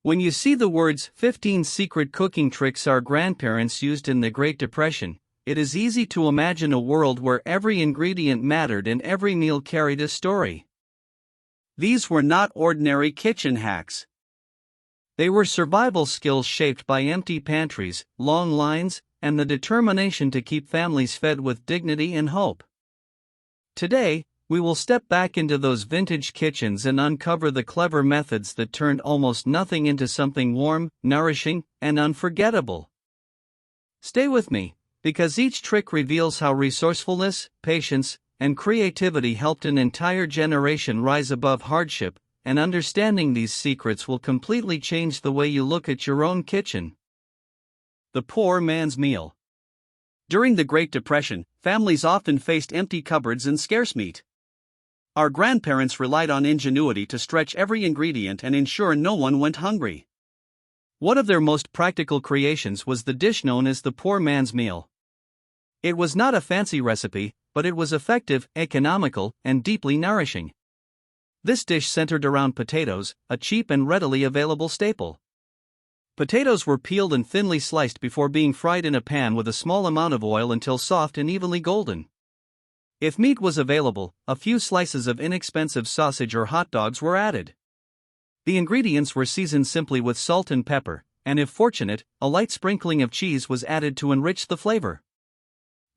When you see the words 15 secret cooking tricks our grandparents used in the Great Depression, it is easy to imagine a world where every ingredient mattered and every meal carried a story. These were not ordinary kitchen hacks. They were survival skills shaped by empty pantries, long lines, and the determination to keep families fed with dignity and hope. Today, we will step back into those vintage kitchens and uncover the clever methods that turned almost nothing into something warm, nourishing, and unforgettable. Stay with me, because each trick reveals how resourcefulness, patience, and creativity helped an entire generation rise above hardship, and understanding these secrets will completely change the way you look at your own kitchen. The poor man's meal. During the Great Depression, families often faced empty cupboards and scarce meat. Our grandparents relied on ingenuity to stretch every ingredient and ensure no one went hungry. One of their most practical creations was the dish known as the poor man's meal. It was not a fancy recipe, but it was effective, economical, and deeply nourishing. This dish centered around potatoes, a cheap and readily available staple. Potatoes were peeled and thinly sliced before being fried in a pan with a small amount of oil until soft and evenly golden. If meat was available, a few slices of inexpensive sausage or hot dogs were added. The ingredients were seasoned simply with salt and pepper, and if fortunate, a light sprinkling of cheese was added to enrich the flavor.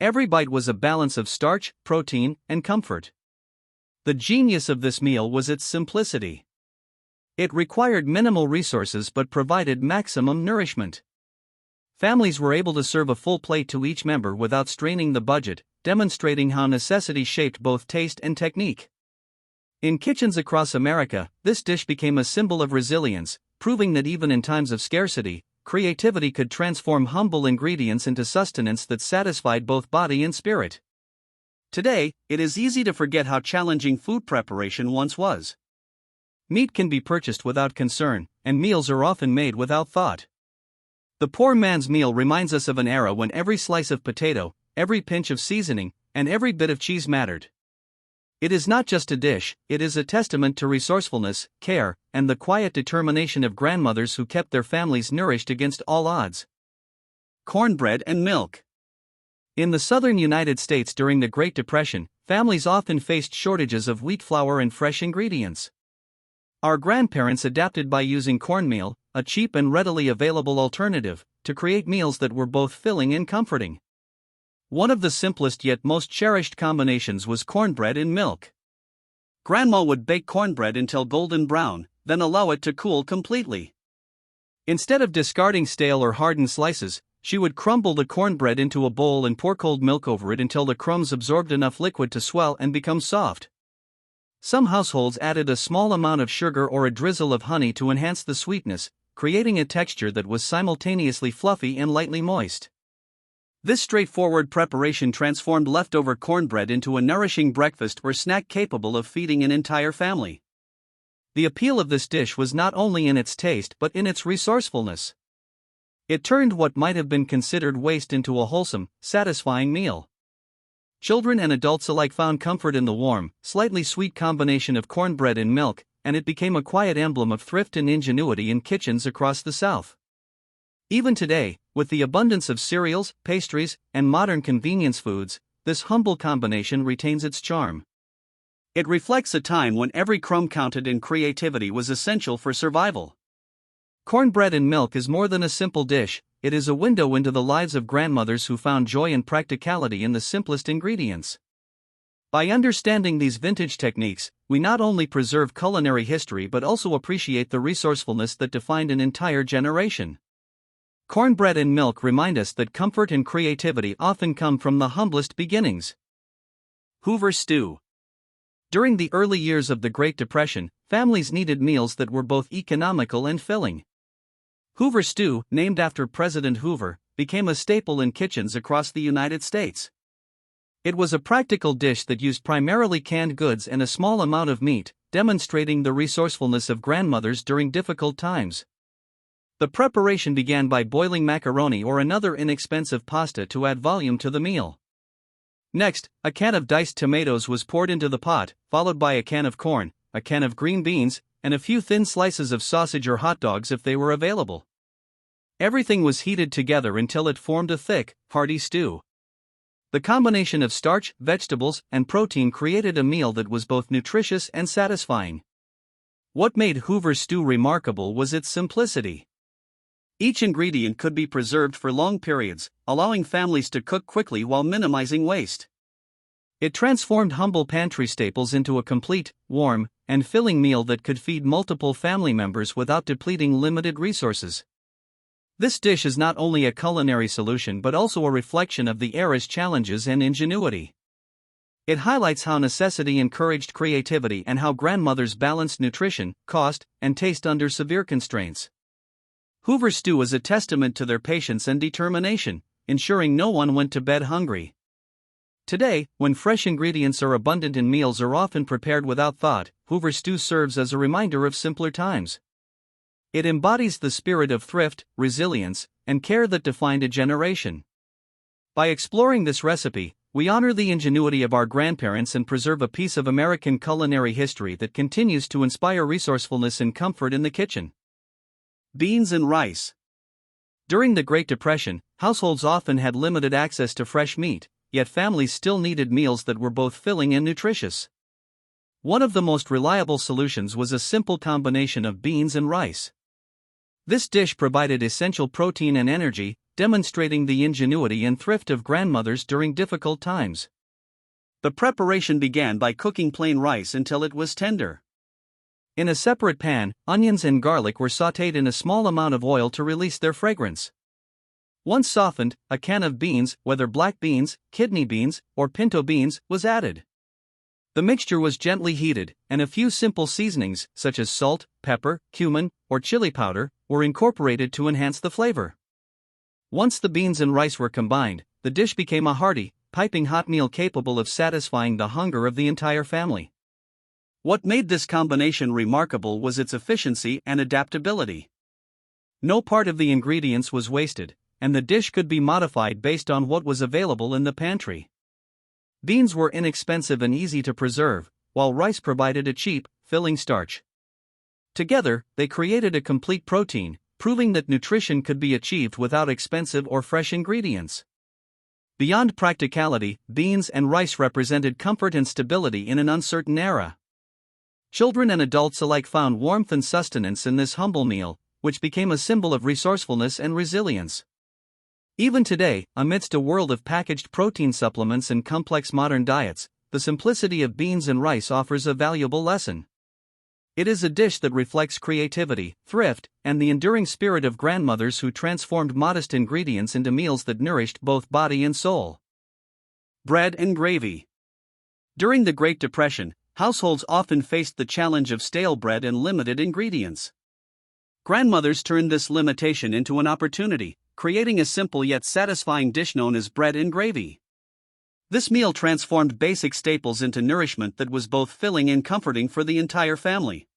Every bite was a balance of starch, protein, and comfort. The genius of this meal was its simplicity. It required minimal resources but provided maximum nourishment. Families were able to serve a full plate to each member without straining the budget, demonstrating how necessity shaped both taste and technique. In kitchens across America, this dish became a symbol of resilience, proving that even in times of scarcity, creativity could transform humble ingredients into sustenance that satisfied both body and spirit. Today, it is easy to forget how challenging food preparation once was. Meat can be purchased without concern, and meals are often made without thought. The poor man's meal reminds us of an era when every slice of potato, every pinch of seasoning, and every bit of cheese mattered. It is not just a dish, it is a testament to resourcefulness, care, and the quiet determination of grandmothers who kept their families nourished against all odds. Cornbread and milk. In the southern United States during the Great Depression, families often faced shortages of wheat flour and fresh ingredients. Our grandparents adapted by using cornmeal, a cheap and readily available alternative, to create meals that were both filling and comforting. One of the simplest yet most cherished combinations was cornbread and milk. Grandma would bake cornbread until golden brown, then allow it to cool completely. Instead of discarding stale or hardened slices, she would crumble the cornbread into a bowl and pour cold milk over it until the crumbs absorbed enough liquid to swell and become soft. Some households added a small amount of sugar or a drizzle of honey to enhance the sweetness, creating a texture that was simultaneously fluffy and lightly moist. This straightforward preparation transformed leftover cornbread into a nourishing breakfast or snack capable of feeding an entire family. The appeal of this dish was not only in its taste but in its resourcefulness. It turned what might have been considered waste into a wholesome, satisfying meal. Children and adults alike found comfort in the warm, slightly sweet combination of cornbread and milk, and it became a quiet emblem of thrift and ingenuity in kitchens across the South. Even today, with the abundance of cereals, pastries, and modern convenience foods, this humble combination retains its charm. It reflects a time when every crumb counted and creativity was essential for survival. Cornbread and milk is more than a simple dish, it is a window into the lives of grandmothers who found joy and practicality in the simplest ingredients. By understanding these vintage techniques, we not only preserve culinary history but also appreciate the resourcefulness that defined an entire generation. Cornbread and milk remind us that comfort and creativity often come from the humblest beginnings. Hoover stew. During the early years of the Great Depression, families needed meals that were both economical and filling. Hoover stew, named after President Hoover, became a staple in kitchens across the United States. It was a practical dish that used primarily canned goods and a small amount of meat, demonstrating the resourcefulness of grandmothers during difficult times. The preparation began by boiling macaroni or another inexpensive pasta to add volume to the meal. Next, a can of diced tomatoes was poured into the pot, followed by a can of corn, a can of green beans, and a few thin slices of sausage or hot dogs if they were available. Everything was heated together until it formed a thick, hearty stew. The combination of starch, vegetables, and protein created a meal that was both nutritious and satisfying. What made Hoover's stew remarkable was its simplicity. Each ingredient could be preserved for long periods, allowing families to cook quickly while minimizing waste. It transformed humble pantry staples into a complete, warm, and filling meal that could feed multiple family members without depleting limited resources. This dish is not only a culinary solution but also a reflection of the era's challenges and ingenuity. It highlights how necessity encouraged creativity and how grandmothers balanced nutrition, cost, and taste under severe constraints. Hoover's stew is a testament to their patience and determination, ensuring no one went to bed hungry. Today, when fresh ingredients are abundant and meals are often prepared without thought, Hoover's stew serves as a reminder of simpler times. It embodies the spirit of thrift, resilience, and care that defined a generation. By exploring this recipe, we honor the ingenuity of our grandparents and preserve a piece of American culinary history that continues to inspire resourcefulness and comfort in the kitchen. Beans and rice. During the Great Depression, households often had limited access to fresh meat, yet families still needed meals that were both filling and nutritious. One of the most reliable solutions was a simple combination of beans and rice. This dish provided essential protein and energy, demonstrating the ingenuity and thrift of grandmothers during difficult times. The preparation began by cooking plain rice until it was tender. In a separate pan, onions and garlic were sautéed in a small amount of oil to release their fragrance. Once softened, a can of beans, whether black beans, kidney beans, or pinto beans, was added. The mixture was gently heated, and a few simple seasonings, such as salt, pepper, cumin, or chili powder, were incorporated to enhance the flavor. Once the beans and rice were combined, the dish became a hearty, piping hot meal capable of satisfying the hunger of the entire family. What made this combination remarkable was its efficiency and adaptability. No part of the ingredients was wasted, and the dish could be modified based on what was available in the pantry. Beans were inexpensive and easy to preserve, while rice provided a cheap, filling starch. Together, they created a complete protein, proving that nutrition could be achieved without expensive or fresh ingredients. Beyond practicality, beans and rice represented comfort and stability in an uncertain era. Children and adults alike found warmth and sustenance in this humble meal, which became a symbol of resourcefulness and resilience. Even today, amidst a world of packaged protein supplements and complex modern diets, the simplicity of beans and rice offers a valuable lesson. It is a dish that reflects creativity, thrift, and the enduring spirit of grandmothers who transformed modest ingredients into meals that nourished both body and soul. Bread and gravy. During the Great Depression, households often faced the challenge of stale bread and limited ingredients. Grandmothers turned this limitation into an opportunity, creating a simple yet satisfying dish known as bread and gravy. This meal transformed basic staples into nourishment that was both filling and comforting for the entire family.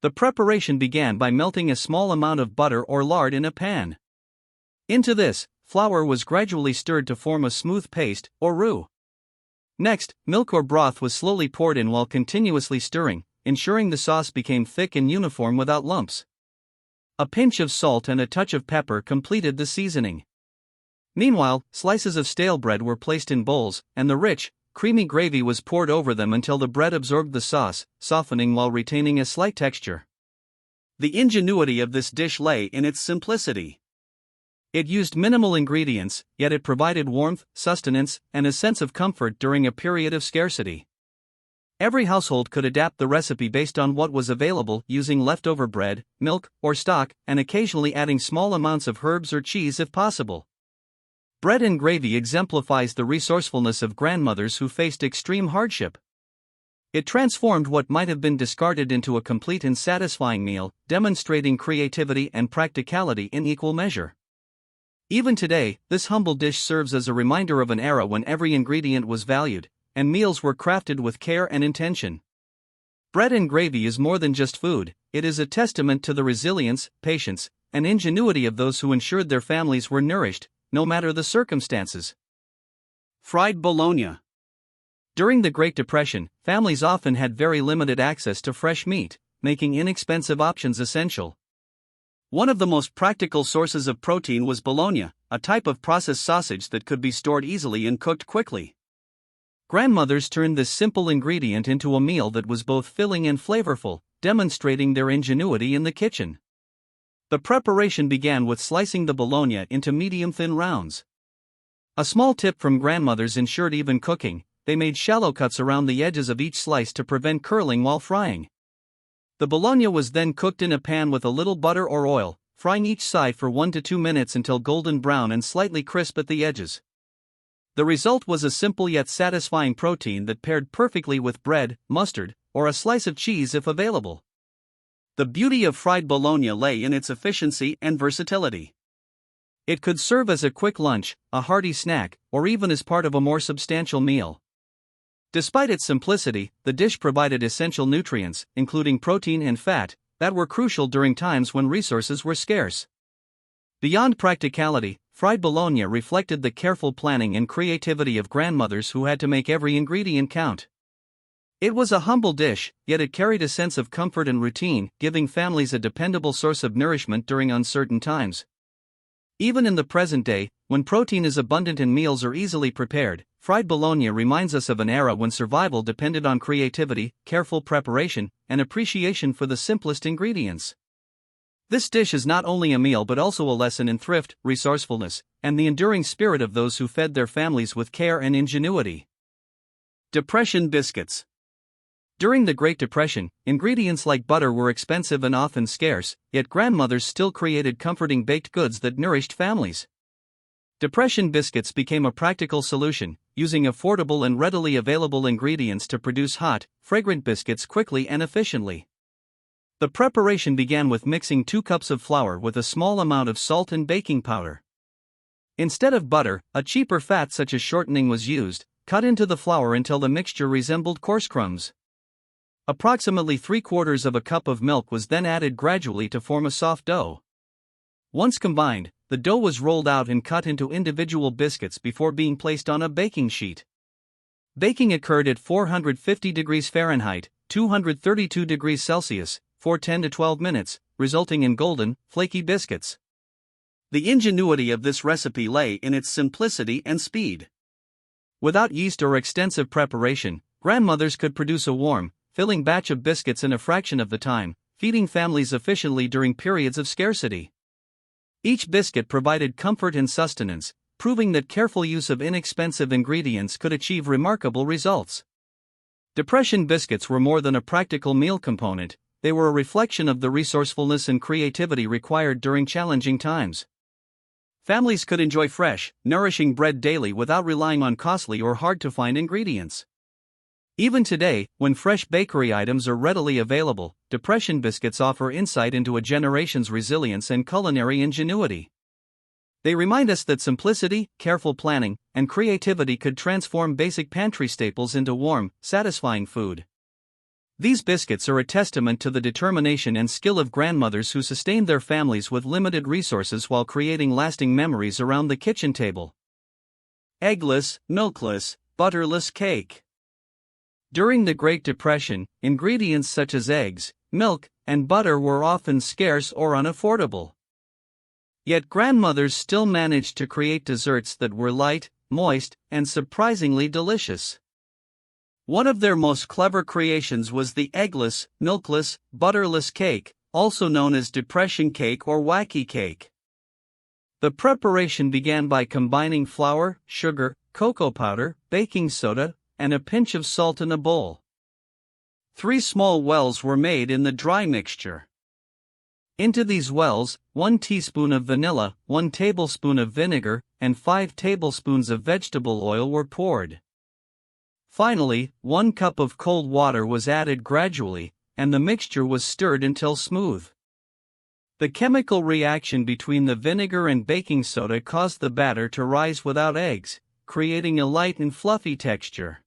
The preparation began by melting a small amount of butter or lard in a pan. Into this, flour was gradually stirred to form a smooth paste, or roux. Next, milk or broth was slowly poured in while continuously stirring, ensuring the sauce became thick and uniform without lumps. A pinch of salt and a touch of pepper completed the seasoning. Meanwhile, slices of stale bread were placed in bowls, and the rich, creamy gravy was poured over them until the bread absorbed the sauce, softening while retaining a slight texture. The ingenuity of this dish lay in its simplicity. It used minimal ingredients, yet it provided warmth, sustenance, and a sense of comfort during a period of scarcity. Every household could adapt the recipe based on what was available, using leftover bread, milk, or stock, and occasionally adding small amounts of herbs or cheese if possible. Bread and gravy exemplifies the resourcefulness of grandmothers who faced extreme hardship. It transformed what might have been discarded into a complete and satisfying meal, demonstrating creativity and practicality in equal measure. Even today, this humble dish serves as a reminder of an era when every ingredient was valued, and meals were crafted with care and intention. Bread and gravy is more than just food, it is a testament to the resilience, patience, and ingenuity of those who ensured their families were nourished, no matter the circumstances. Fried bologna. During the Great Depression, families often had very limited access to fresh meat, making inexpensive options essential. One of the most practical sources of protein was bologna, a type of processed sausage that could be stored easily and cooked quickly. Grandmothers turned this simple ingredient into a meal that was both filling and flavorful, demonstrating their ingenuity in the kitchen. The preparation began with slicing the bologna into medium-thin rounds. A small tip from grandmothers ensured even cooking: they made shallow cuts around the edges of each slice to prevent curling while frying. The bologna was then cooked in a pan with a little butter or oil, frying each side for 1 to 2 minutes until golden brown and slightly crisp at the edges. The result was a simple yet satisfying protein that paired perfectly with bread, mustard, or a slice of cheese if available. The beauty of fried bologna lay in its efficiency and versatility. It could serve as a quick lunch, a hearty snack, or even as part of a more substantial meal. Despite its simplicity, the dish provided essential nutrients, including protein and fat, that were crucial during times when resources were scarce. Beyond practicality, fried bologna reflected the careful planning and creativity of grandmothers who had to make every ingredient count. It was a humble dish, yet it carried a sense of comfort and routine, giving families a dependable source of nourishment during uncertain times. Even in the present day, when protein is abundant and meals are easily prepared, fried bologna reminds us of an era when survival depended on creativity, careful preparation, and appreciation for the simplest ingredients. This dish is not only a meal but also a lesson in thrift, resourcefulness, and the enduring spirit of those who fed their families with care and ingenuity. Depression biscuits. During the Great Depression, ingredients like butter were expensive and often scarce, yet grandmothers still created comforting baked goods that nourished families. Depression biscuits became a practical solution, using affordable and readily available ingredients to produce hot, fragrant biscuits quickly and efficiently. The preparation began with mixing 2 cups of flour with a small amount of salt and baking powder. Instead of butter, a cheaper fat such as shortening was used, cut into the flour until the mixture resembled coarse crumbs. Approximately 3/4 of a cup of milk was then added gradually to form a soft dough. Once combined, the dough was rolled out and cut into individual biscuits before being placed on a baking sheet. Baking occurred at 450 degrees Fahrenheit, 232 degrees Celsius, for 10 to 12 minutes, resulting in golden, flaky biscuits. The ingenuity of this recipe lay in its simplicity and speed. Without yeast or extensive preparation, grandmothers could produce a warm, filling batch of biscuits in a fraction of the time, feeding families efficiently during periods of scarcity. Each biscuit provided comfort and sustenance, proving that careful use of inexpensive ingredients could achieve remarkable results. Depression biscuits were more than a practical meal component, they were a reflection of the resourcefulness and creativity required during challenging times. Families could enjoy fresh, nourishing bread daily without relying on costly or hard-to-find ingredients. Even today, when fresh bakery items are readily available, depression biscuits offer insight into a generation's resilience and culinary ingenuity. They remind us that simplicity, careful planning, and creativity could transform basic pantry staples into warm, satisfying food. These biscuits are a testament to the determination and skill of grandmothers who sustained their families with limited resources while creating lasting memories around the kitchen table. Eggless, milkless, butterless cake. During the Great Depression, ingredients such as eggs, milk, and butter were often scarce or unaffordable. Yet grandmothers still managed to create desserts that were light, moist, and surprisingly delicious. One of their most clever creations was the eggless, milkless, butterless cake, also known as depression cake or wacky cake. The preparation began by combining flour, sugar, cocoa powder, baking soda, and a pinch of salt in a bowl. 3 small wells were made in the dry mixture. Into these wells, 1 teaspoon of vanilla, 1 tablespoon of vinegar, and 5 tablespoons of vegetable oil were poured. Finally, 1 cup of cold water was added gradually, and the mixture was stirred until smooth. The chemical reaction between the vinegar and baking soda caused the batter to rise without eggs, creating a light and fluffy texture.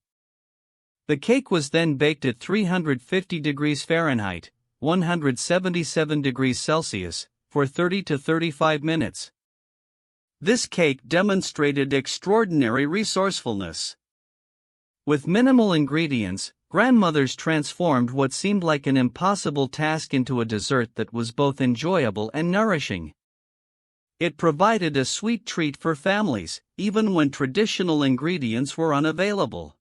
The cake was then baked at 350 degrees Fahrenheit, 177 degrees Celsius, for 30 to 35 minutes. This cake demonstrated extraordinary resourcefulness. With minimal ingredients, grandmothers transformed what seemed like an impossible task into a dessert that was both enjoyable and nourishing. It provided a sweet treat for families, even when traditional ingredients were unavailable.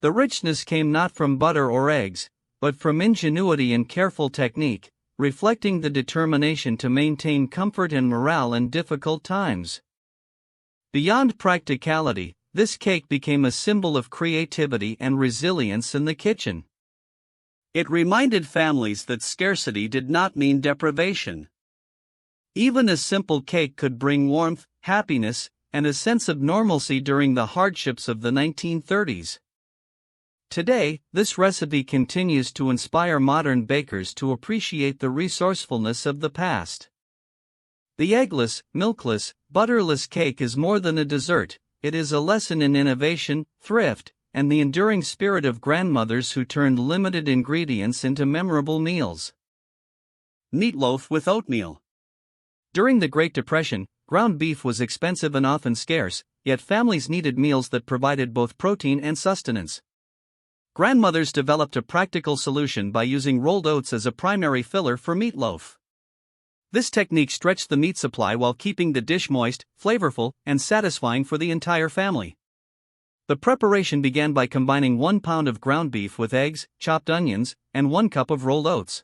The richness came not from butter or eggs, but from ingenuity and careful technique, reflecting the determination to maintain comfort and morale in difficult times. Beyond practicality, this cake became a symbol of creativity and resilience in the kitchen. It reminded families that scarcity did not mean deprivation. Even a simple cake could bring warmth, happiness, and a sense of normalcy during the hardships of the 1930s. Today, this recipe continues to inspire modern bakers to appreciate the resourcefulness of the past. The eggless, milkless, butterless cake is more than a dessert, it is a lesson in innovation, thrift, and the enduring spirit of grandmothers who turned limited ingredients into memorable meals. Meatloaf with oatmeal. During the Great Depression, ground beef was expensive and often scarce, yet families needed meals that provided both protein and sustenance. Grandmothers developed a practical solution by using rolled oats as a primary filler for meatloaf. This technique stretched the meat supply while keeping the dish moist, flavorful, and satisfying for the entire family. The preparation began by combining 1 pound of ground beef with eggs, chopped onions, and 1 cup of rolled oats.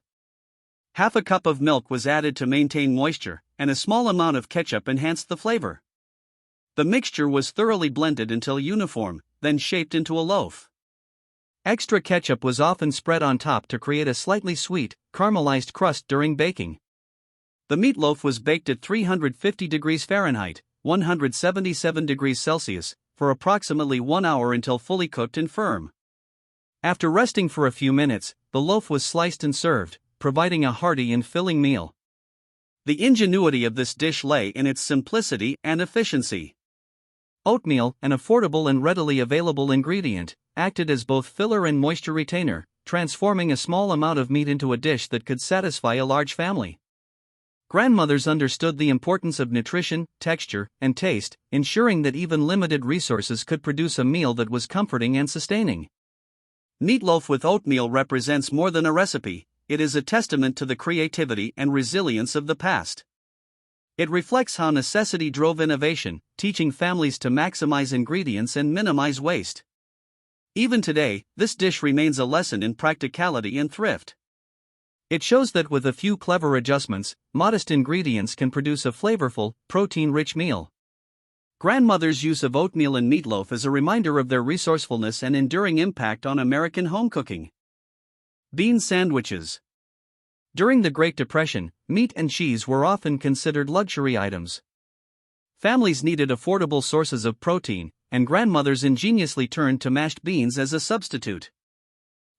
Half a cup of milk was added to maintain moisture, and a small amount of ketchup enhanced the flavor. The mixture was thoroughly blended until uniform, then shaped into a loaf. Extra ketchup was often spread on top to create a slightly sweet, caramelized crust during baking. The meatloaf was baked at 350 degrees Fahrenheit, 177 degrees Celsius, for approximately 1 hour until fully cooked and firm. After resting for a few minutes, the loaf was sliced and served, providing a hearty and filling meal. The ingenuity of this dish lay in its simplicity and efficiency. Oatmeal, an affordable and readily available ingredient, acted as both filler and moisture retainer, transforming a small amount of meat into a dish that could satisfy a large family. Grandmothers understood the importance of nutrition, texture, and taste, ensuring that even limited resources could produce a meal that was comforting and sustaining. Meatloaf with oatmeal represents more than a recipe, it is a testament to the creativity and resilience of the past. It reflects how necessity drove innovation, teaching families to maximize ingredients and minimize waste. Even today, this dish remains a lesson in practicality and thrift. It shows that with a few clever adjustments, modest ingredients can produce a flavorful, protein-rich meal. Grandmother's use of oatmeal and meatloaf is a reminder of their resourcefulness and enduring impact on American home cooking. Bean sandwiches. During the Great Depression, meat and cheese were often considered luxury items. Families needed affordable sources of protein, and grandmothers ingeniously turned to mashed beans as a substitute.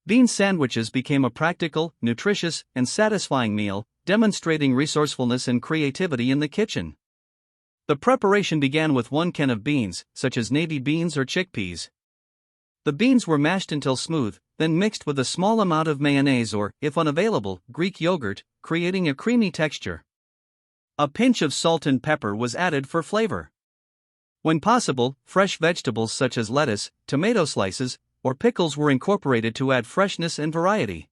Bean sandwiches became a practical, nutritious, and satisfying meal, demonstrating resourcefulness and creativity in the kitchen. The preparation began with 1 can of beans, such as navy beans or chickpeas. The beans were mashed until smooth, then mixed with a small amount of mayonnaise or, if unavailable, Greek yogurt, creating a creamy texture. A pinch of salt and pepper was added for flavor. When possible, fresh vegetables such as lettuce, tomato slices, or pickles were incorporated to add freshness and variety.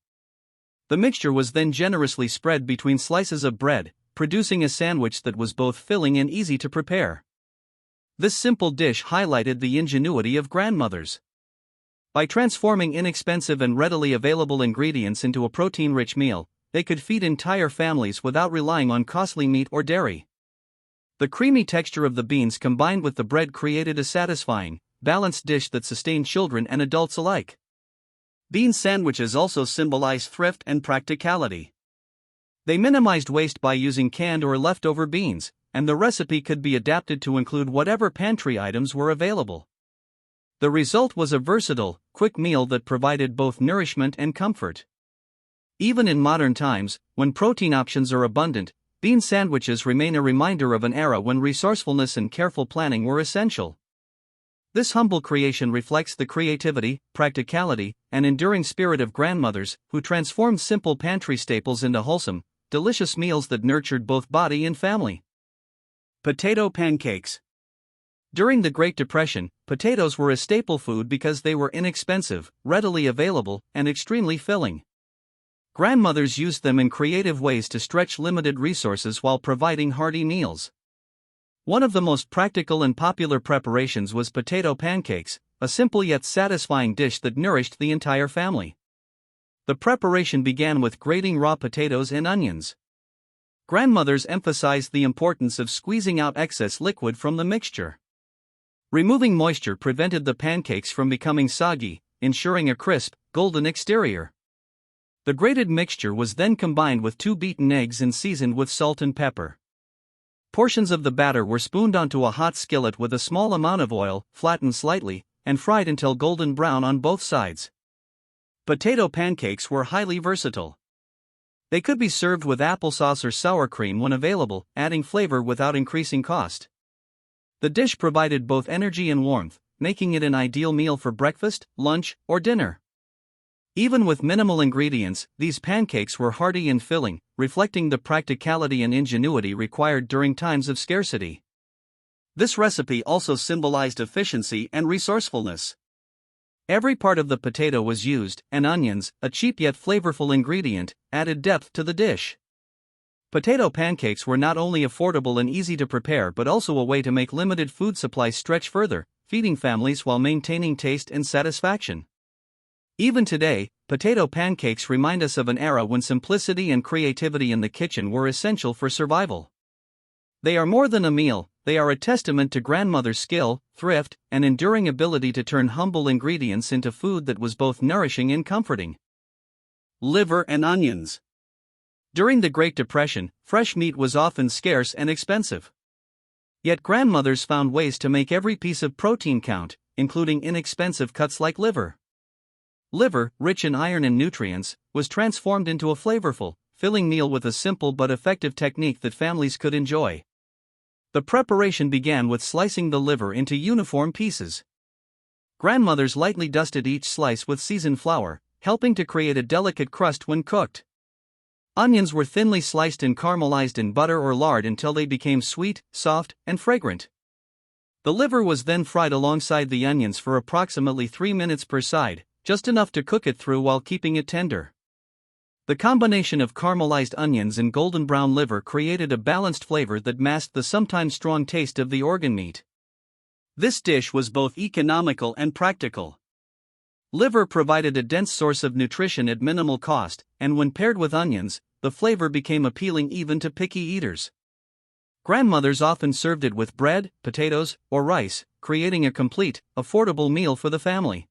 The mixture was then generously spread between slices of bread, producing a sandwich that was both filling and easy to prepare. This simple dish highlighted the ingenuity of grandmothers. By transforming inexpensive and readily available ingredients into a protein-rich meal, they could feed entire families without relying on costly meat or dairy. The creamy texture of the beans combined with the bread created a satisfying, balanced dish that sustained children and adults alike. Bean sandwiches also symbolize thrift and practicality. They minimized waste by using canned or leftover beans, and the recipe could be adapted to include whatever pantry items were available. The result was a versatile, quick meal that provided both nourishment and comfort. Even in modern times, when protein options are abundant, bean sandwiches remain a reminder of an era when resourcefulness and careful planning were essential. This humble creation reflects the creativity, practicality, and enduring spirit of grandmothers who transformed simple pantry staples into wholesome, delicious meals that nurtured both body and family. Potato pancakes. During the Great Depression, potatoes were a staple food because they were inexpensive, readily available, and extremely filling. Grandmothers used them in creative ways to stretch limited resources while providing hearty meals. One of the most practical and popular preparations was potato pancakes, a simple yet satisfying dish that nourished the entire family. The preparation began with grating raw potatoes and onions. Grandmothers emphasized the importance of squeezing out excess liquid from the mixture. Removing moisture prevented the pancakes from becoming soggy, ensuring a crisp, golden exterior. The grated mixture was then combined with 2 beaten eggs and seasoned with salt and pepper. Portions of the batter were spooned onto a hot skillet with a small amount of oil, flattened slightly, and fried until golden brown on both sides. Potato pancakes were highly versatile. They could be served with applesauce or sour cream when available, adding flavor without increasing cost. The dish provided both energy and warmth, making it an ideal meal for breakfast, lunch, or dinner. Even with minimal ingredients, these pancakes were hearty and filling, reflecting the practicality and ingenuity required during times of scarcity. This recipe also symbolized efficiency and resourcefulness. Every part of the potato was used, and onions, a cheap yet flavorful ingredient, added depth to the dish. Potato pancakes were not only affordable and easy to prepare but also a way to make limited food supplies stretch further, feeding families while maintaining taste and satisfaction. Even today, potato pancakes remind us of an era when simplicity and creativity in the kitchen were essential for survival. They are more than a meal, they are a testament to grandmother's skill, thrift, and enduring ability to turn humble ingredients into food that was both nourishing and comforting. Liver and onions. During the Great Depression, fresh meat was often scarce and expensive. Yet grandmothers found ways to make every piece of protein count, including inexpensive cuts like liver. Liver, rich in iron and nutrients, was transformed into a flavorful, filling meal with a simple but effective technique that families could enjoy. The preparation began with slicing the liver into uniform pieces. Grandmothers lightly dusted each slice with seasoned flour, helping to create a delicate crust when cooked. Onions were thinly sliced and caramelized in butter or lard until they became sweet, soft, and fragrant. The liver was then fried alongside the onions for approximately 3 minutes per side, just enough to cook it through while keeping it tender. The combination of caramelized onions and golden brown liver created a balanced flavor that masked the sometimes strong taste of the organ meat. This dish was both economical and practical. Liver provided a dense source of nutrition at minimal cost, and when paired with onions, the flavor became appealing even to picky eaters. Grandmothers often served it with bread, potatoes, or rice, creating a complete, affordable meal for the family.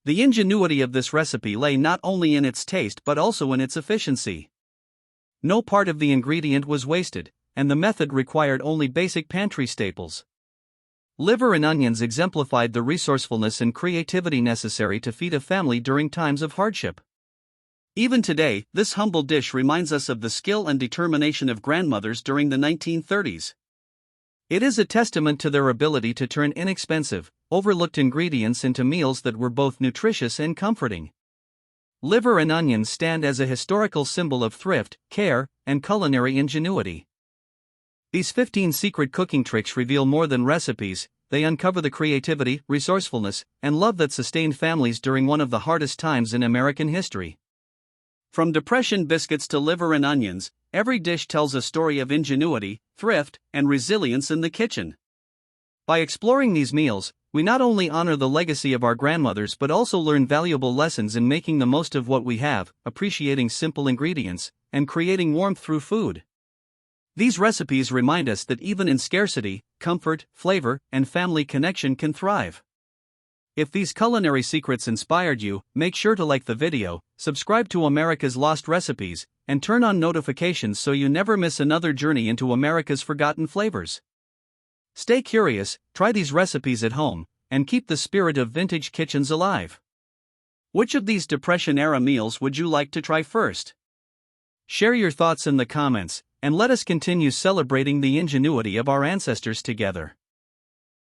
The ingenuity of this recipe lay not only in its taste but also in its efficiency. No part of the ingredient was wasted, and the method required only basic pantry staples. Liver and onions exemplified the resourcefulness and creativity necessary to feed a family during times of hardship. Even today, this humble dish reminds us of the skill and determination of grandmothers during the 1930s. It is a testament to their ability to turn inexpensive, overlooked ingredients into meals that were both nutritious and comforting. Liver and onions stand as a historical symbol of thrift, care, and culinary ingenuity. These 15 secret cooking tricks reveal more than recipes, they uncover the creativity, resourcefulness, and love that sustained families during one of the hardest times in American history. From Depression biscuits to liver and onions, every dish tells a story of ingenuity, thrift, and resilience in the kitchen. By exploring these meals, we not only honor the legacy of our grandmothers but also learn valuable lessons in making the most of what we have, appreciating simple ingredients, and creating warmth through food. These recipes remind us that even in scarcity, comfort, flavor, and family connection can thrive. If these culinary secrets inspired you, make sure to like the video, subscribe to America's Lost Recipes, and turn on notifications so you never miss another journey into America's forgotten flavors. Stay curious, try these recipes at home, and keep the spirit of vintage kitchens alive. Which of these Depression-era meals would you like to try first? Share your thoughts in the comments, and let us continue celebrating the ingenuity of our ancestors together.